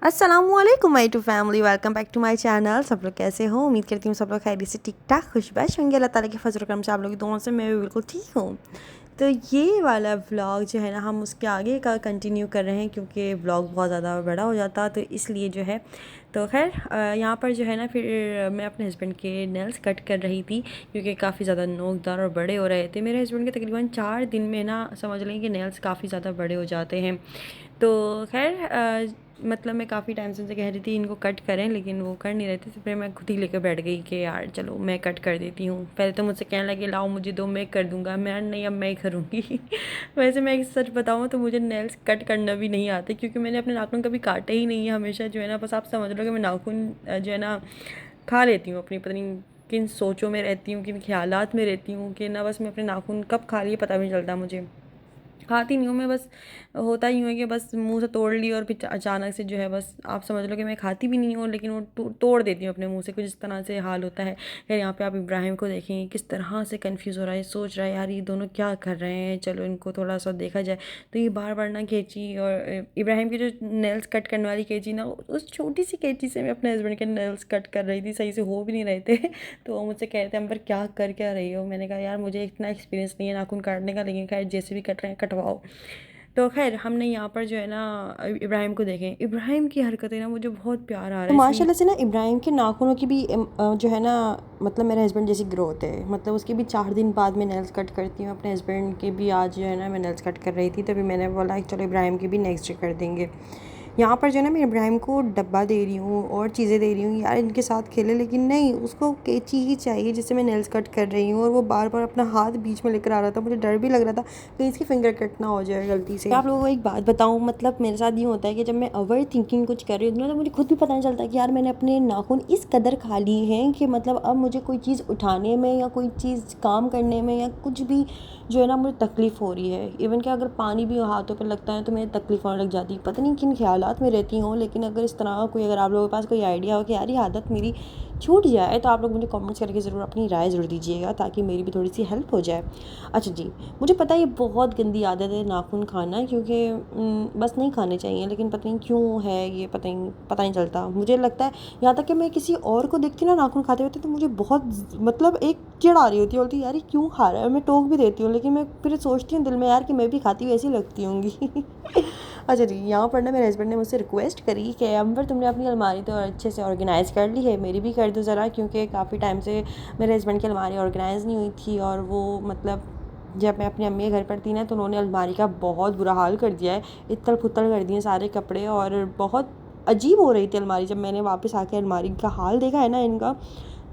अस्सलामुअलैकुम my two family, welcome back to my channel. सब लोग कैसे हो? उम्मीद करती हूँ सब लोग खैरियत से ठीक ठाक खुशबाश होंगे। अल्लाह ताला के फजल करम से आप लोग की दुआओं से मैं भी बिल्कुल ठीक हूँ। तो ये वाला व्लॉग जो है ना, हम उसके आगे का कंटिन्यू कर रहे हैं क्योंकि व्लॉग बहुत ज़्यादा बड़ा हो जाता तो इसलिए जो है। तो खैर यहाँ पर जो है ना, फिर मैं अपने हस्बैंड के नेल्स कट कर रही थी क्योंकि काफ़ी ज़्यादा नोकदार और बड़े हो रहे थे। मेरे हस्बैंड के तकरीबन 4 दिन में ना, समझ लें कि नेल्स काफ़ी ज़्यादा बड़े हो जाते हैं। तो खैर मतलब मैं काफ़ी टाइम से उनसे कह रही थी इनको कट करें, लेकिन वो कर नहीं रहे थे। तो फिर मैं खुद ही लेकर बैठ गई कि यार चलो मैं कट कर देती हूँ। पहले तो मुझसे कहने लगे लाओ मुझे दो, मैं कर दूँगा। मैं नहीं, अब मैं ही करूँगी। वैसे मैं एक सच बताऊँ तो मुझे नेल्स कट करना भी नहीं आते क्योंकि मैंने अपने नाखून कभी काटे ही नहीं है। हमेशा जो है ना, बस आप समझ लो कि मैं नाखून जो है ना खा लेती हूँ अपनी, पता नहीं किन सोचों में रहती हूँ, किन ख्यालात में रहती हूँ कि ना, बस मैं अपने नाखून कब खा लिए पता भी नहीं चलता मुझे। खाती नहीं हूँ मैं, बस होता ही है कि बस मुंह से तोड़ ली और फिर अचानक से जो है, बस आप समझ लो कि मैं खाती भी नहीं हूँ लेकिन वो तोड़ देती हूँ अपने मुंह से। कुछ इस तरह से हाल होता है। यार यहाँ पे आप इब्राहिम को देखेंगे किस तरह से कंफ्यूज हो रहा है, सोच रहा है यार ये दोनों क्या कर रहे हैं, चलो इनको थोड़ा सा देखा जाए। तो ये बार बार ना कैंची, और इब्राहिम की जो नेल्स कट करने वाली कैंची ना, उस छोटी सी कैंची से मैं अपने हस्बैंड के नेल्स कट कर रही थी, सही से हो भी नहीं रहे थे। तो वो मुझसे कह रहे थे अंबर क्या कर क्या रही हो। मैंने कहा यार मुझे इतना एक्सपीरियंस नहीं है नाखून काटने का, लेकिन खैर जैसे भी कट रहे हैं कटवाओ। तो खैर हमने यहाँ पर जो है ना, इब्राहिम को देखें, इब्राहिम की हरकतें ना मुझे बहुत प्यार आ रहा तो है इसलिए। माशाल्लाह से ना इब्राहिम के नाखूनों की भी जो है ना, मतलब मेरे हस्बैंड जैसी ग्रोथ है। मतलब उसके भी 4 दिन बाद मैं नेल्स कट करती हूँ। अपने हस्बैंड के भी आज जो है ना मैं नेल्स कट कर रही थी, तभी मैंने बोला कि चलो इब्राहिम के भी नेक्स्ट डे कर देंगे। यहाँ पर जो है ना मैं इब्राहिम को डब्बा दे रही हूँ और चीज़ें दे रही हूँ यार इनके साथ खेले, लेकिन नहीं, उसको कैंची ही चाहिए जिससे मैं नेल्स कट कर रही हूँ। और वो बार बार अपना हाथ बीच में लेकर आ रहा था, मुझे डर भी लग रहा था कहीं इसकी फिंगर कट ना हो जाए गलती से। आप लोगों को एक बात बताऊँ, मतलब मेरे साथ ये होता है कि जब मैं ओवर थिंकिंग कुछ कर रही हूँ ना, तो मुझे खुद भी पता नहीं चलता कि यार मैंने अपने नाखून इस कदर खा लिए हैं कि मतलब अब मुझे कोई चीज़ उठाने में या कोई चीज़ काम करने में या कुछ भी जो है ना मुझे तकलीफ़ हो रही है। इवन कि अगर पानी भी हाथों पर लगता है तो मुझे तकलीफ़ होने लग जाती है। पता नहीं किन ख्यालात में रहती हूँ, लेकिन अगर इस तरह कोई, अगर आप लोगों के पास कोई आइडिया हो कि यार ये आदत मेरी छूट जाए, तो आप लोग मुझे कमेंट्स करके ज़रूर अपनी राय ज़रूर दीजिएगा ताकि मेरी भी थोड़ी सी हेल्प हो जाए। अच्छा जी, मुझे पता है ये बहुत गंदी आदत है नाखून खाना, क्योंकि बस नहीं खाने चाहिए, लेकिन पता नहीं क्यों है ये, पता नहीं चलता। मुझे लगता है यहाँ तक कि मैं किसी और को देखती ना नाखून खाते हुए तो मुझे बहुत मतलब एक चिढ़ आ रही होती है, बोलती यार ये क्यों खा रहा है। मैं टोक भी देती हूँ, लेकिन मैं फिर सोचती हूँ दिल में यार कि मैं भी खाती हुई ऐसी लगती होंगी। अच्छा जी, यहाँ पर ना मेरे हस्बैंड ने मुझसे रिक्वेस्ट करी कि अंबर तुमने अपनी अलमारी तो अच्छे से ऑर्गेनाइज़ कर ली है, मेरी भी कर दो ज़रा, क्योंकि काफ़ी टाइम से मेरे हस्बैंड की अलमारी ऑर्गेनाइज़ नहीं हुई थी। और वो मतलब जब मैं अपनी अम्मी के घर पर थी ना, तो उन्होंने अलमारी का बहुत बुरा हाल कर दिया है, इतल पुतल कर दिए सारे कपड़े। और बहुत अजीब हो रही थी अलमारी। जब मैंने वापस आके अलमारी का हाल देखा है ना इनका,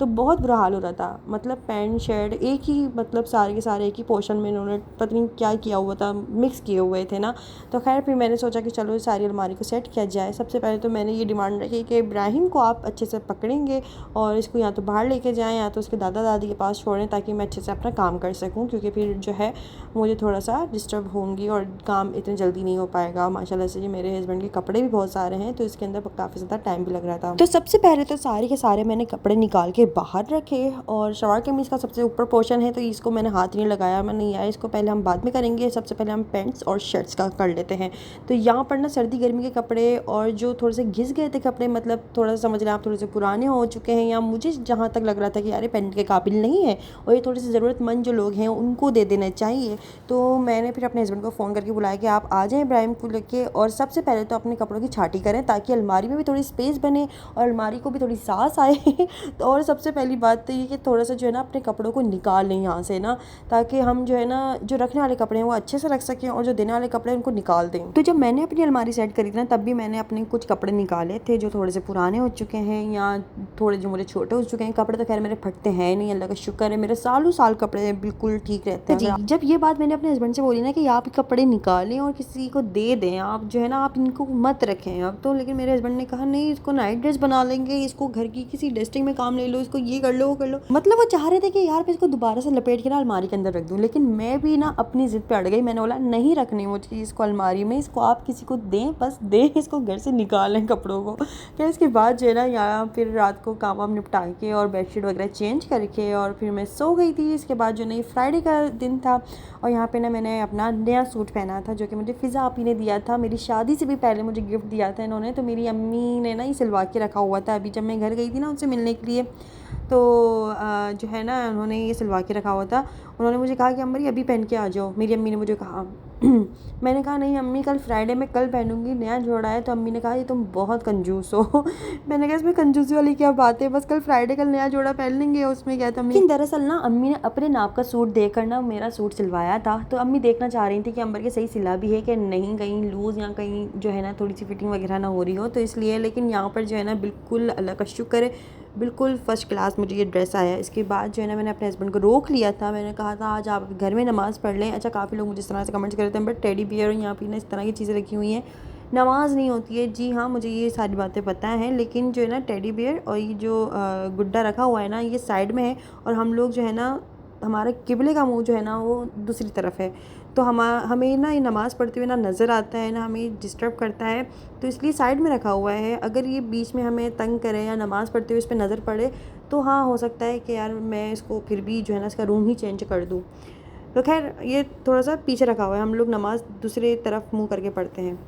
तो बहुत बुरा हाल हो रहा था। मतलब पैंट शर्ट एक ही, मतलब सारे के सारे एक ही पोर्शन में इन्होंने पता नहीं क्या किया हुआ था, मिक्स किए हुए थे ना। तो खैर फिर मैंने सोचा कि चलो सारी अलमारी को सेट किया जाए। सबसे पहले तो मैंने ये डिमांड रखी कि इब्राहिम को आप अच्छे से पकड़ेंगे और इसको या तो बाहर लेके जाएँ या तो उसके दादा दादी के पास छोड़ें, ताकि मैं अच्छे से अपना काम कर सकूँ, क्योंकि फिर जो है मुझे थोड़ा सा डिस्टर्ब होंगी और काम इतनी जल्दी नहीं हो पाएगा। माशाल्लाह से ये मेरे हस्बैंड के कपड़े भी बहुत सारे हैं, तो इसके अंदर काफ़ी ज़्यादा टाइम भी लग रहा था। तो सबसे पहले तो सारे के सारे मैंने कपड़े निकाल के बाहर रखे, और शलवार कमीज़ का सबसे ऊपर पोर्शन है तो इसको मैंने हाथ नहीं लगाया। मैंने यार इसको पहले हम बाद में करेंगे, सबसे पहले हम पैंट्स और शर्ट्स का कर लेते हैं। तो यहाँ पर ना सर्दी गर्मी के कपड़े और जो थोड़े से घिस गए थे कपड़े, मतलब थोड़ा सा समझ लें आप, थोड़े से पुराने हो चुके हैं, या मुझे जहाँ तक लग रहा था कि यार ये पहनने के काबिल नहीं है और ये थोड़े से ज़रूरतमंद जो लोग हैं उनको दे देना चाहिए, तो मैंने फिर अपने हस्बैंड को फ़ोन करके बुलाया कि आप आ जाएँ इब्राहिम को लेके, और सबसे पहले तो अपने कपड़ों की छांटी करें ताकि अलमारी में भी थोड़ी स्पेस बने और अलमारी को भी थोड़ी सांस आए। तो और सबसे पहली बात तो ये कि थोड़ा सा जो है ना अपने कपड़ों को निकाल लें यहाँ से ना, ताकि हम जो है ना जो रखने वाले कपड़े हैं वो अच्छे से रख सकें और जो देने वाले कपड़े हैं उनको निकाल दें। तो जब मैंने अपनी अलमारी सेट करी थी ना, तब भी मैंने अपने कुछ कपड़े निकाले थे जो थोड़े से पुराने हो चुके हैं या थोड़े जो मुझे छोटे हो चुके हैं। कपड़े तो खैर मेरे फटते हैं नहीं, अल्लाह का शुक्र है, मेरे सालों साल कपड़े बिल्कुल ठीक रहते हैं जी। जब ये बात मैंने अपने हस्बैंड से बोली ना कि आप कपड़े निकालें और किसी को दे दें, आप जो है ना आप इनको मत रखें अब तो, लेकिन मेरे हस्बैंड ने कहा नहीं, इसको नाइट ड्रेस बना लेंगे, इसको घर की किसी डस्टिंग में काम ले लो, इसको ये कर लो वो कर लो। मतलब वो चाह रहे थे कि यार मैं इसको दोबारा से लपेट के ना अलमारी के अंदर रख दूँ, लेकिन मैं भी ना अपनी ज़िद पे अड़ गई। मैंने बोला नहीं रखनी मुझे इसको अलमारी में, इसको आप किसी को दें, बस दें, इसको घर से निकालें कपड़ों को। फिर इसके बाद जो है ना यहाँ फिर रात को काम वाम निपटा के और बेडशीट वगैरह चेंज करके और फिर मैं सो गई थी। इसके बाद जो नहीं फ्राइडे का दिन था और यहाँ पे ना मैंने अपना नया सूट पहना था जो कि मुझे फ़िज़ा आपी ने दिया था, मेरी शादी से भी पहले मुझे गिफ्ट दिया था इन्होंने। तो मेरी अम्मी ने ना ये सिलवा के रखा हुआ था, अभी जब मैं घर गई थी ना उनसे मिलने के लिए, तो जो है ना उन्होंने ये सिलवा के रखा हुआ था। उन्होंने मुझे कहा कि अम्मी अभी पहन के आ जाओ, मेरी अम्मी ने मुझे कहा। मैंने कहा नहीं अम्मी कल फ्राइडे में कल पहनूंगी, नया जोड़ा है। तो अम्मी ने कहा ये तुम बहुत कंजूस हो। मैंने कहा इसमें कंजूसी वाली क्या बात है, बस कल फ्राइडे कल नया जोड़ा पहन लेंगे, उसमें क्या था। लेकिन दरअसल ना अम्मी ने अपने नाप का सूट देकर ना मेरा सूट सिलवाया था। तो अम्मी देखना चाह रही थी कि अंबर के सही सिला भी है कि नहीं, कहीं लूज़ या कहीं जो है ना थोड़ी सी फिटिंग वगैरह ना हो रही हो, तो इसलिए। लेकिन यहाँ पर जो है ना बिल्कुल अल्लाह का शुक्र है, बिल्कुल फ़र्स्ट क्लास मुझे ये ड्रेस आया। इसके बाद जो है ना मैंने अपने हस्बैंड को रोक लिया था, मैंने कहा था आज आप घर में नमाज़ पढ़ लें। अच्छा काफ़ी लोग मुझे इस तरह से कमेंट्स कर रहे थे बट टेडी बियर यहाँ पे ना इस तरह की चीज़ें रखी हुई हैं, नमाज नहीं होती है। जी हाँ मुझे ये सारी बातें पता हैं, लेकिन जो है ना टेडी बियर और ये जो गुड्डा रखा हुआ है ना ये साइड में है और हम लोग जो है ना हमारा किबले का मुंह जो है ना वो दूसरी तरफ है, तो हमें ना ये नमाज़ पढ़ते हुए ना नज़र आता है ना हमें डिस्टर्ब करता है, तो इसलिए साइड में रखा हुआ है। अगर ये बीच में हमें तंग करे या नमाज़ पढ़ते हुए इस पर नज़र पड़े तो हाँ हो सकता है कि यार मैं इसको फिर भी जो है ना इसका रूम ही चेंज कर दूँ। तो खैर ये थोड़ा सा पीछे रखा हुआ है, हम लोग नमाज़ दूसरे तरफ मुँह करके पढ़ते हैं।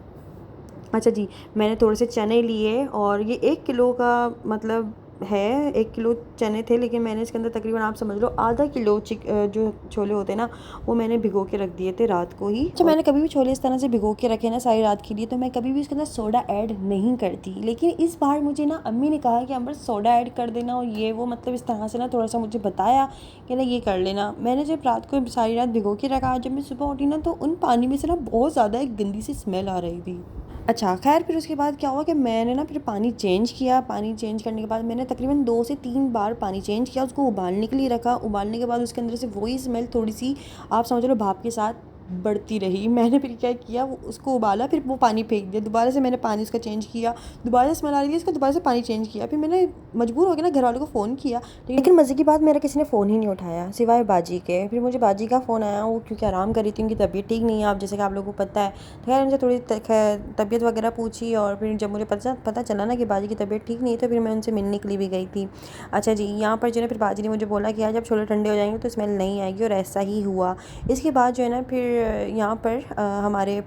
अच्छा जी, मैंने थोड़े से चने लिए और ये 1 किलो का मतलब है, 1 किलो चने थे, लेकिन मैंने इसके अंदर तकरीबन आप समझ लो आधा किलो जो छोले होते हैं ना वो मैंने भिगो के रख दिए थे रात को ही। अच्छा मैंने कभी भी छोले इस तरह से भिगो के रखे ना सारी रात के लिए, तो मैं कभी भी इसके अंदर सोडा ऐड नहीं करती। लेकिन इस बार मुझे ना अम्मी ने कहा कि अंबर सोडा ऐड कर देना और ये वो, मतलब इस तरह से ना थोड़ा सा मुझे बताया कि ना ये कर लेना। मैंने जब रात को सारी रात भिगो के रखा, जब मैं सुबह उठी ना तो उन पानी में से ना बहुत ज़्यादा एक गंदी सी स्मेल आ रही थी। अच्छा खैर फिर उसके बाद क्या हुआ कि मैंने ना फिर पानी चेंज किया। पानी चेंज करने के बाद मैंने तकरीबन 2 से 3 बार पानी चेंज किया, उसको उबालने के लिए रखा। उबालने के बाद उसके अंदर से वही स्मेल थोड़ी सी आप समझ लो भाप के साथ बढ़ती रही। मैंने फिर क्या किया, वो उसको उबाला, फिर वो पानी फेंक दिया। दोबारा से मैंने पानी उसका चेंज किया, दोबारा से स्मेल आ रही थी, इसका दोबारा से पानी चेंज किया। फिर मैंने मजबूर हो गया ना घर वालों को फ़ोन किया, लेकिन मज़े की बात मेरा किसी ने फ़ोन ही नहीं उठाया सिवाय बाजी के। फिर मुझे बाजी का फ़ोन आया, वो क्योंकि आराम कर रही थी, उनकी तबीयत ठीक नहीं है, आप जैसे कि आप लोगों को पता है। तो खैर उनसे थोड़ी तबीयत वगैरह पूछी और फिर जब मुझे पता चला ना कि बाजी की तबीयत ठीक नहीं है तो फिर मैं उनसे मिलने के लिए भी गई थी। अच्छा जी, यहाँ पर जो है फिर बाजी ने मुझे बोला कि यार जब छोले ठंडे हो जाएंगे तो स्मेल नहीं आएगी, और ऐसा ही हुआ। इसके बाद जो है ना फिर यहाँ पर हमारे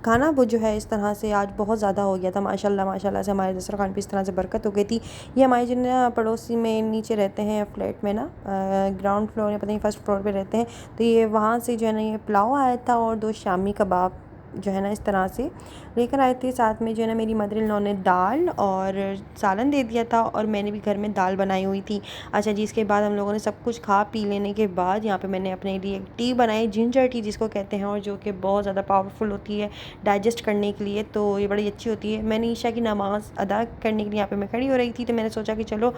खाना वो जो है इस तरह से आज बहुत ज़्यादा हो गया था माशाल्लाह। माशाल्लाह से हमारे दस्तरखान पे इस तरह से बरकत हो गई थी। ये हमारे जो ना पड़ोसी में नीचे रहते हैं फ्लैट में ना, ग्राउंड फ्लोर या पता नहीं फर्स्ट फ्लोर पे रहते हैं, तो ये वहाँ से जो है ना ये पुलाव आया था और 2 शामी कबाब जो है ना इस तरह से लेकर आए थे। साथ में जो है ना मेरी मदर इन लॉ ने दाल और सालन दे दिया था और मैंने भी घर में दाल बनाई हुई थी। अच्छा जी, इसके बाद हम लोगों ने सब कुछ खा पी लेने के बाद यहाँ पे मैंने अपने लिए एक टी बनाई, जिंजर टी जिसको कहते हैं, और जो कि बहुत ज़्यादा पावरफुल होती है डाइजेस्ट करने के लिए, तो ये बड़ी अच्छी होती है। मैंने ईशा की नमाज़ अदा करने के लिए यहाँ पर मैं खड़ी हो रही थी, तो मैंने सोचा कि चलो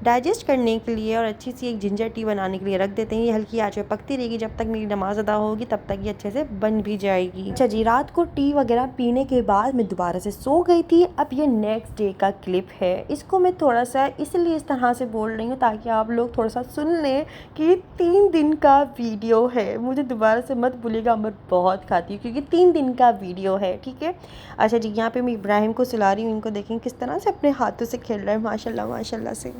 डाइजेस्ट करने के लिए और अच्छी सी एक जिंजर टी बनाने के लिए रख देते हैं। ये हल्की आंच पे पकती रहेगी, जब तक मेरी नमाज़ अदा होगी तब तक ये अच्छे से बन भी जाएगी। अच्छा जी, रात को टी वगैरह पीने के बाद मैं दोबारा से सो गई थी। अब ये नेक्स्ट डे का क्लिप है, इसको मैं थोड़ा सा इसलिए इस तरह से बोल रही हूँ ताकि आप लोग थोड़ा सा सुन लें कि ये 3 दिन का वीडियो है। मुझे दोबारा से मत भूलिएगा, मैं बहुत खाती हूँ क्योंकि 3 दिन का वीडियो है, ठीक है। अच्छा जी, यहाँ पे मैं इब्राहिम को सुला रही हूँ, इनको देखें किस तरह से अपने हाथों से खेल रहा है माशाल्लाह माशाल्लाह से।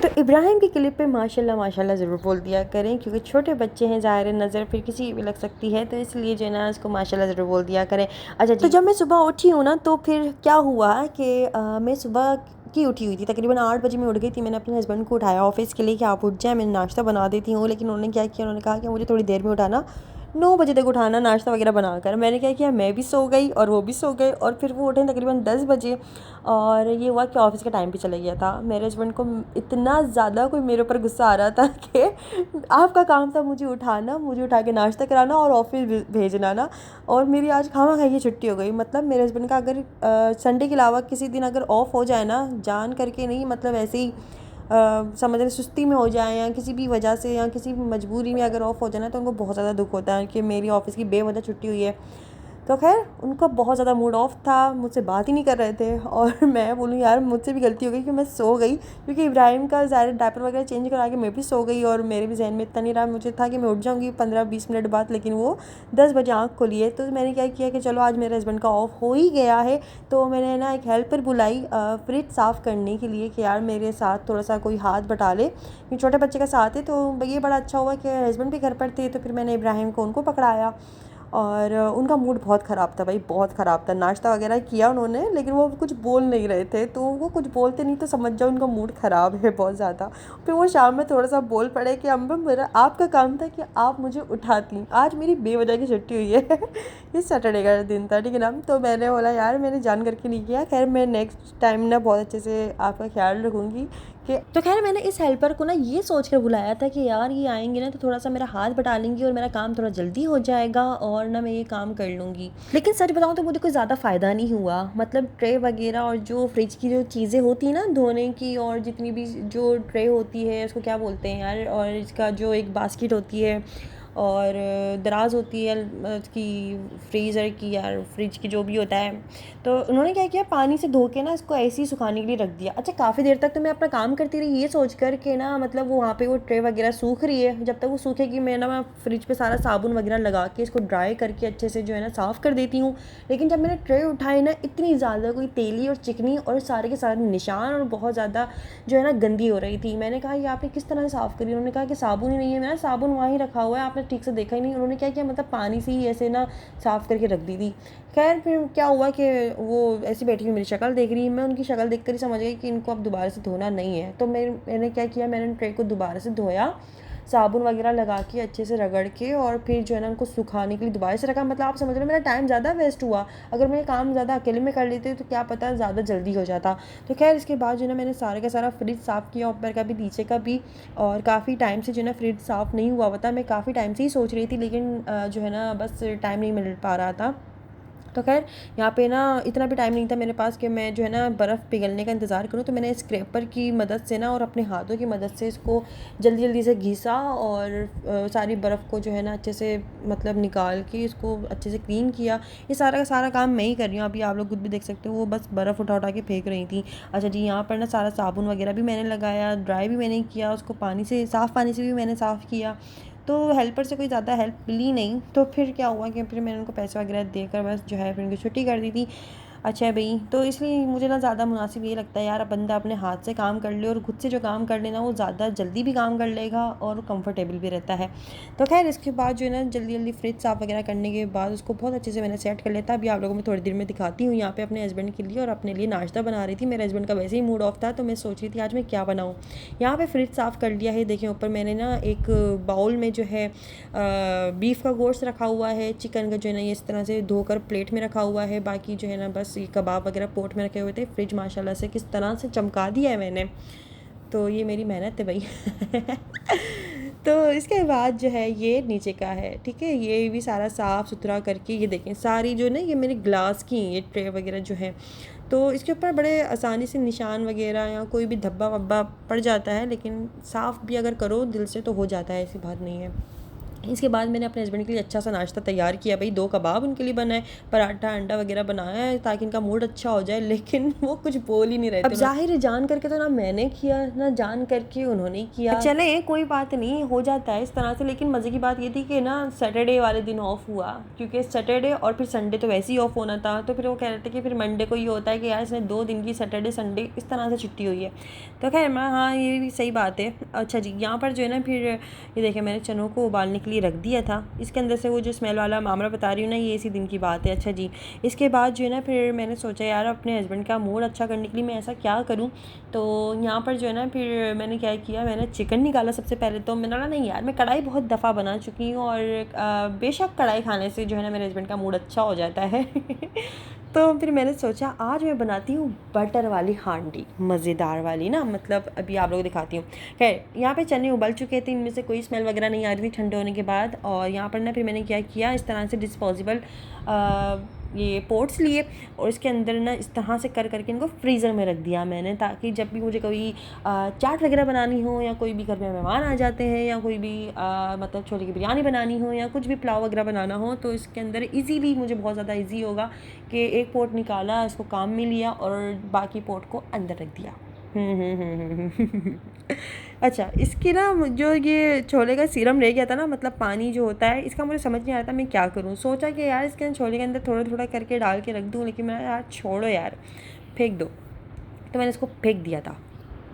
तो इब्राहिम की क्लिप पे माशाल्लाह माशाल्लाह ज़रूर बोल दिया करें, क्योंकि छोटे बच्चे हैं, ज़ाहिर नज़र फिर किसी की भी लग सकती है, तो इसलिए जो है ना इसको माशाल्लाह ज़रूर बोल दिया करें। अच्छा जी, तो जब मैं सुबह उठी हूँ ना तो फिर क्या हुआ कि मैं सुबह की उठी हुई थी, तकरीबन 8 बजे मैं उठ गई थी। मैंने अपने हस्बैंड को उठाया ऑफिस के लिए कि आप उठ जाएं, मैं नाश्ता बना देती हूँ। लेकिन उन्होंने क्या किया, उन्होंने कहा कि मुझे थोड़ी देर में उठाना, 9 बजे तक उठाना नाश्ता वगैरह बनाकर। मैंने क्या किया, मैं भी सो गई और वो भी सो गए, और फिर वो उठे तकरीबन 10 बजे। और ये हुआ कि ऑफिस का टाइम भी चला गया था। मेरे हस्बैंड को इतना ज़्यादा कोई मेरे ऊपर गुस्सा आ रहा था कि आपका काम था मुझे उठाना, मुझे उठा के नाश्ता कराना और ऑफिस भेजना ना, और मेरी आज खामा खाई की छुट्टी हो गई। मतलब मेरे हस्बैंड का अगर संडे के अलावा किसी दिन अगर ऑफ हो जाए ना, जान करके नहीं, मतलब ऐसे ही समझ रहे सुस्ती में हो जाए या किसी भी वजह से या किसी भी मजबूरी में अगर ऑफ हो जाए ना, तो उनको बहुत ज़्यादा दुख होता है कि मेरी ऑफिस की बेवजह छुट्टी हुई है। तो खैर उनका बहुत ज़्यादा मूड ऑफ था, मुझसे बात ही नहीं कर रहे थे। और मैं बोलूँ यार मुझसे भी गलती हो गई कि मैं सो गई, क्योंकि इब्राहिम का ज़ाहिर डायपर वगैरह चेंज करा के मैं भी सो गई, और मेरे भी जहन में इतना नहीं रहा, मुझे था कि मैं उठ जाऊँगी 15-20 मिनट बाद, लेकिन वो 10 बजे आँख खोली है। तो मैंने क्या किया कि चलो आज मेरे हस्बैंड का ऑफ हो ही गया है, तो मैंने ना एक हेल्पर बुलाई फ्रिज साफ़ करने के लिए कि यार मेरे साथ थोड़ा सा कोई हाथ बटा ले, क्योंकि छोटे बच्चे का साथ है। तो ये बड़ा अच्छा हुआ कि हस्बैंड भी घर पर थे, तो फिर मैंने इब्राहिम को उनको पकड़ाया। और उनका मूड बहुत ख़राब था भाई, बहुत ख़राब था। नाश्ता वगैरह किया उन्होंने, लेकिन वो कुछ बोल नहीं रहे थे, तो वो कुछ बोलते नहीं तो समझ जाओ उनका मूड ख़राब है बहुत ज़्यादा। फिर वो शाम में थोड़ा सा बोल पड़े कि अम्मा मेरा आपका काम था कि आप मुझे उठाती, आज मेरी बेवजह की छुट्टी हुई है। ये सैटरडे का दिन था, ठीक है ना। तो मैंने बोला यार मैंने जान करके नहीं किया, खैर मैं नेक्स्ट टाइम ना बहुत अच्छे से आपका ख्याल रखूँगी कि। तो खैर मैंने इस हेल्पर को ना ये सोच कर बुलाया था कि यार ये आएंगे ना तो थोड़ा सा मेरा हाथ बटा लेंगी और मेरा काम थोड़ा जल्दी हो जाएगा और ना मैं ये काम कर लूँगी। लेकिन सच बताऊँ तो मुझे कोई ज़्यादा फ़ायदा नहीं हुआ। मतलब ट्रे वगैरह और जो फ्रिज की जो चीज़ें होती हैं ना धोने की, और जितनी भी जो ट्रे होती है उसको क्या बोलते हैं यार, और इसका जो एक बास्केट होती है और दराज होती है उसकी फ्रीज़र की, यार फ्रिज की जो भी होता है, तो उन्होंने क्या किया पानी से धो के ना इसको ऐसे ही सुखाने के लिए रख दिया। अच्छा काफ़ी देर तक तो मैं अपना काम करती रही ये सोच कर के ना, मतलब वो वहाँ पे वो ट्रे वगैरह सूख रही है, जब तक वो सूखेगी मैं फ्रिज पे सारा साबुन वगैरह लगा के इसको ड्राई करके अच्छे से जो है ना साफ़ कर देती हूँ। लेकिन जब मैंने ट्रे उठाई ना, इतनी ज़्यादा कोई तेली और चिकनी और सारे के सारे निशान और बहुत ज़्यादा जो है ना गंदी हो रही थी। मैंने कहा ये आपने किस तरह से साफ़ करी? उन्होंने कहा कि साबुन ही नहीं है। मैंने साबुन वहाँ ही रखा हुआ है, आपने ठीक से देखा ही नहीं। उन्होंने क्या किया, मतलब पानी से ही ऐसे ना साफ़ करके रख दी थी। खैर फिर क्या हुआ कि वो ऐसी बैठी हुई मेरी शक्ल देख रही है, मैं उनकी शक्ल देख कर ही समझ गई कि इनको अब दोबारा से धोना नहीं है। तो मैंने क्या किया, मैंने ट्रे को दोबारा से धोया, साबुन वगैरह लगा के अच्छे से रगड़ के, और फिर जो है ना उनको सुखाने के लिए दोबारा से रखा। मतलब आप समझ रहे हो मेरा टाइम ज़्यादा वेस्ट हुआ। अगर मैं काम ज़्यादा अकेले में कर लेती तो क्या पता ज़्यादा जल्दी हो जाता। तो खैर इसके बाद जो है ना मैंने सारे का सारा फ्रिज साफ़ किया, ऊपर का भी नीचे का भी। और काफ़ी टाइम से जो है ना फ्रिज साफ़ नहीं हुआ था, मैं काफ़ी टाइम से ही सोच रही थी, लेकिन जो है ना बस टाइम नहीं मिल पा रहा था। तो खैर यहाँ पे ना इतना भी टाइम नहीं था मेरे पास कि मैं जो है ना बर्फ़ पिघलने का इंतज़ार करूँ। तो मैंने स्क्रैपर की मदद से ना और अपने हाथों की मदद से इसको जल्दी जल्दी से घिसा, और सारी बर्फ़ को जो है ना अच्छे से मतलब निकाल के इसको अच्छे से क्लीन किया। ये सारा का सारा काम मैं ही कर रही हूँ, अभी आप लोग खुद भी देख सकते हो वो बस बर्फ़ उठा उठा के फेंक रही थी। अच्छा जी, यहाँ पर ना सारा साबुन वगैरह भी मैंने लगाया, ड्राई भी मैंने किया, उसको पानी से साफ़ पानी से भी मैंने साफ़ किया। तो हेल्पर से कोई ज़्यादा हेल्प मिली नहीं। तो फिर क्या हुआ कि फिर मैंने उनको पैसे वगैरह देकर बस जो है फिर उनकी छुट्टी कर दी थी। अच्छा भाई, तो इसलिए मुझे ना ज़्यादा मुनासिब ये लगता है यार, बंदा अपने हाथ से काम कर ले और खुद से जो काम कर लेना वो ज़्यादा जल्दी भी काम कर लेगा और कंफर्टेबल भी रहता है। तो खैर इसके बाद जो है ना जल्दी जल्दी फ्रिज साफ़ वगैरह करने के बाद उसको बहुत अच्छे से मैंने सेट कर लेता। अभी आप लोगों में थोड़ी देर में दिखाती हूँ। यहाँ पे अपने हस्बैंड के लिए और अपने लिए नाश्ता बना रही थी। मेरे हस्बैंड का वैसे ही मूड ऑफ था, तो मैं सोच रही थी आज मैं क्या बनाऊँ। यहाँ पर फ्रिज साफ़ कर लिया है। देखिए ऊपर मैंने ना एक बाउल में जो है बीफ का गोश्त रखा हुआ है, चिकन का जो है ना ये इस तरह से धोकर प्लेट में रखा हुआ है। बाकी जो है ना बस ये कबाब वगैरह पोट में रखे हुए थे। फ्रिज माशाल्लाह से किस तरह से चमका दिया है मैंने, तो ये मेरी मेहनत है भाई। तो इसके बाद जो है ये नीचे का है, ठीक है, ये भी सारा साफ़ सुथरा करके ये देखें सारी जो ना ये मेरी ग्लास की ये ट्रे वगैरह जो है, तो इसके ऊपर बड़े आसानी से निशान वगैरह या कोई भी धब्बा वब्बा पड़ जाता है, लेकिन साफ़ भी अगर करो दिल से तो हो जाता है, ऐसी बात नहीं है। इसके बाद मैंने अपने हस्बैंड के लिए अच्छा सा नाश्ता तैयार किया भाई। 2 कबाब उनके लिए बनाए, पराठा अंडा वगैरह बनाया है ताकि इनका मूड अच्छा हो जाए, लेकिन वो कुछ बोल ही नहीं रहे थे। अब जाहिर है जान करके तो ना मैंने किया ना जान करके उन्होंने किया। चले कोई बात नहीं, हो जाता है इस तरह से। लेकिन मज़े की बात ये थी कि ना सैटरडे वाले दिन ऑफ हुआ, क्योंकि सैटरडे और फिर संडे तो वैसे ही ऑफ होना था। तो फिर वो कह रहे थे कि फिर मंडे को ये होता है कि यार इसने 2 दिन की सैटरडे संडे इस तरह से छुट्टी हुई है। तो खैर हाँ ये भी सही बात है। अच्छा जी, यहाँ पर जो है ना फिर ये देखें मैंने चनों को उबालने के लिए के लिए रख दिया था। इसके अंदर से वो जो स्मेल वाला मामला बता रही हूँ ना, ये इसी दिन की बात है। अच्छा जी, इसके बाद जो है ना फिर मैंने सोचा यार अपने हस्बैंड का मूड अच्छा करने के लिए मैं ऐसा क्या करूँ। तो यहाँ पर जो है ना फिर मैंने क्या किया, मैंने चिकन निकाला सबसे पहले। तो मैंने बोला नहीं यार, मैं कढ़ाई बहुत दफ़ा बना चुकी हूँ और बेशक कढ़ाई खाने से जो है ना मेरे हस्बैंड का मूड अच्छा हो जाता है। तो फिर मैंने सोचा आज मैं बनाती हूँ बटर वाली हांडी, मज़ेदार वाली ना, मतलब अभी आप लोग दिखाती हूँ। खैर यहाँ पे चने उबल चुके थे, इनमें से कोई स्मेल वगैरह नहीं आ रही थी ठंडे होने के बाद। और यहाँ पर ना फिर मैंने क्या किया, इस तरह से डिस्पोजेबल ये पोट्स लिए और इसके अंदर ना इस तरह से कर करके इनको फ्रीज़र में रख दिया मैंने, ताकि जब भी मुझे कोई चाट वगैरह बनानी हो या कोई भी घर में मेहमान आ जाते हैं या कोई भी मतलब छोले की बिरयानी बनानी हो या कुछ भी पुलाव वगैरह बनाना हो, तो इसके अंदर इजीली मुझे बहुत ज़्यादा इजी होगा कि एक पोट निकाला, इसको काम में लिया और बाकी पोट को अंदर रख दिया। अच्छा, इसकी ना जो ये छोले का सीरम रह गया था ना, मतलब पानी जो होता है, इसका मुझे समझ नहीं आ रहा था मैं क्या करूँ। सोचा कि यार इसके छोले के अंदर थोड़ा थोड़ा करके डाल के रख दूँ, लेकिन मैं यार छोड़ो यार, फेंक दो। तो मैंने इसको फेंक दिया था।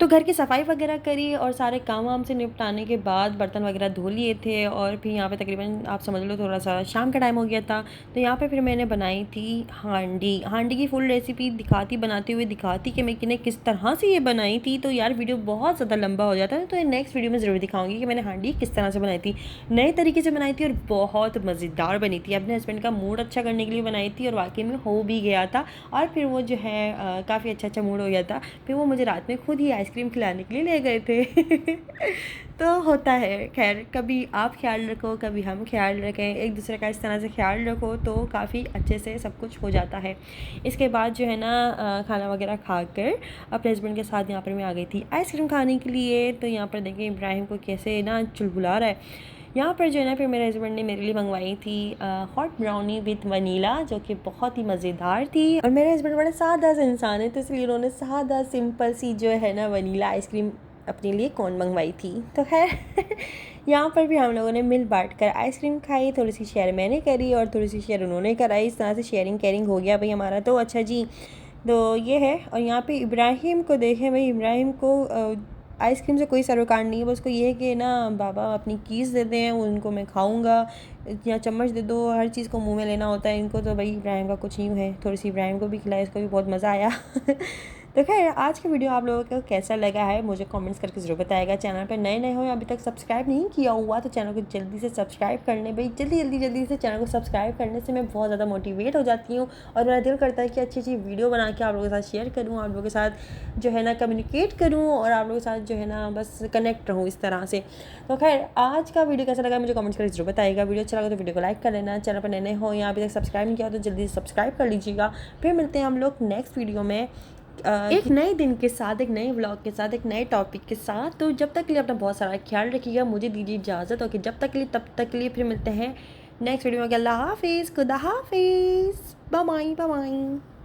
तो घर की सफाई वगैरह करी और सारे काम वाम से निपटाने के बाद बर्तन वगैरह धो लिए थे और फिर यहाँ पे तकरीबन आप समझ लो थोड़ा सा शाम का टाइम हो गया था। तो यहाँ पे फिर मैंने बनाई थी हांडी की फुल रेसिपी बनाते हुए दिखाती कि मैं किस तरह से ये बनाई थी। तो यार वीडियो बहुत ज़्यादा लंबा हो जाता है, तो नेक्स्ट वीडियो में ज़रूर दिखाऊंगी कि मैंने हांडी किस तरह से बनाई थी, नए तरीके से बनाई थी और बहुत मज़ेदार बनी थी। अपने हस्बैंड का मूड अच्छा करने के लिए बनाई थी और वाकई में हो भी गया था। और फिर वो जो है काफ़ी अच्छा मूड हो गया था। फिर वो मुझे रात में खुद ही आइसक्रीम खिलाने के लिए ले गए थे। तो होता है, खैर कभी आप ख्याल रखो कभी हम ख्याल रखें, एक दूसरे का इस तरह से ख्याल रखो तो काफ़ी अच्छे से सब कुछ हो जाता है। इसके बाद जो है ना खाना वगैरह खाकर अपने हस्बैंड के साथ यहाँ पर मैं आ गई थी आइसक्रीम खाने के लिए। तो यहाँ पर देखिए इब्राहिम को कैसे ना चुलबुला रहा है। यहाँ पर जो है ना फिर मेरे हस्बैंड ने मेरे लिए मंगवाई थी हॉट ब्राउनी विथ वनीला, जो कि बहुत ही मज़ेदार थी। और मेरे हस्बैंड बड़ा सादा सा इंसान है, तो इसलिए उन्होंने सादा सिंपल सी जो है ना वनीला आइसक्रीम अपने लिए कौन मंगवाई थी। तो खैर यहाँ पर भी हम लोगों ने मिल बांट कर आइसक्रीम खाई, थोड़ी सी शेयर मैंने करी और थोड़ी सी शेयर उन्होंने कराई। इस तरह से शेयरिंग केयरिंग हो गया भाई हमारा। तो अच्छा जी, तो ये है। और यहाँ पे इब्राहिम को देखें भाई, इब्राहिम को आइसक्रीम से कोई सरोकार नहीं है, बस उसको ये है कि ना बाबा अपनी कीज़ देते हैं उनको मैं खाऊंगा, या चम्मच दे दो, हर चीज़ को मुंह में लेना होता है इनको। तो भाई इब्राहिम का कुछ नहीं है, थोड़ी सी इब्राहिम को भी खिलाया, इसको भी बहुत मज़ा आया। तो खैर आज का वीडियो आप लोगों को कैसा लगा है मुझे कमेंट्स करके ज़रूर बताएगा। चैनल पर नए नए हो या अभी तक सब्सक्राइब नहीं किया हुआ तो चैनल को जल्दी से सब्सक्राइब कर लें भाई, जल्दी से चैनल को सब्सक्राइब करने से मैं बहुत ज़्यादा मोटिवेट हो जाती हूँ और मेरा दिल करता है कि अच्छी अच्छी वीडियो बना के आप लोगों के साथ शेयर करूँ, आप लोगों के साथ जो है ना कम्युनिकेट करूँ और आप लोगों के साथ जो है ना बस कनेक्ट रहूँ इस तरह से। तो खैर आज का वीडियो कैसा लगा मुझे कमेंट्स करके जरूर बताइएगा। वीडियो अच्छा लगा तो वीडियो को लाइक कर लेना, चैनल पर नए नए हो या अभी तक सब्सक्राइब नहीं किया तो जल्दी से सब्सक्राइब कर लीजिएगा। फिर मिलते हैं हम लोग नेक्स्ट वीडियो में एक नए दिन के साथ, एक नए व्लॉग के साथ, एक नए टॉपिक के साथ। तो जब तक के लिए अपना बहुत सारा ख्याल रखिएगा, मुझे दीजिए इजाज़त। ओके, जब तक के लिए तब तक के लिए फिर मिलते हैं नेक्स्ट वीडियो में। अल्लाह हाफिज़, खुदा हाफिज़, बाय बाय।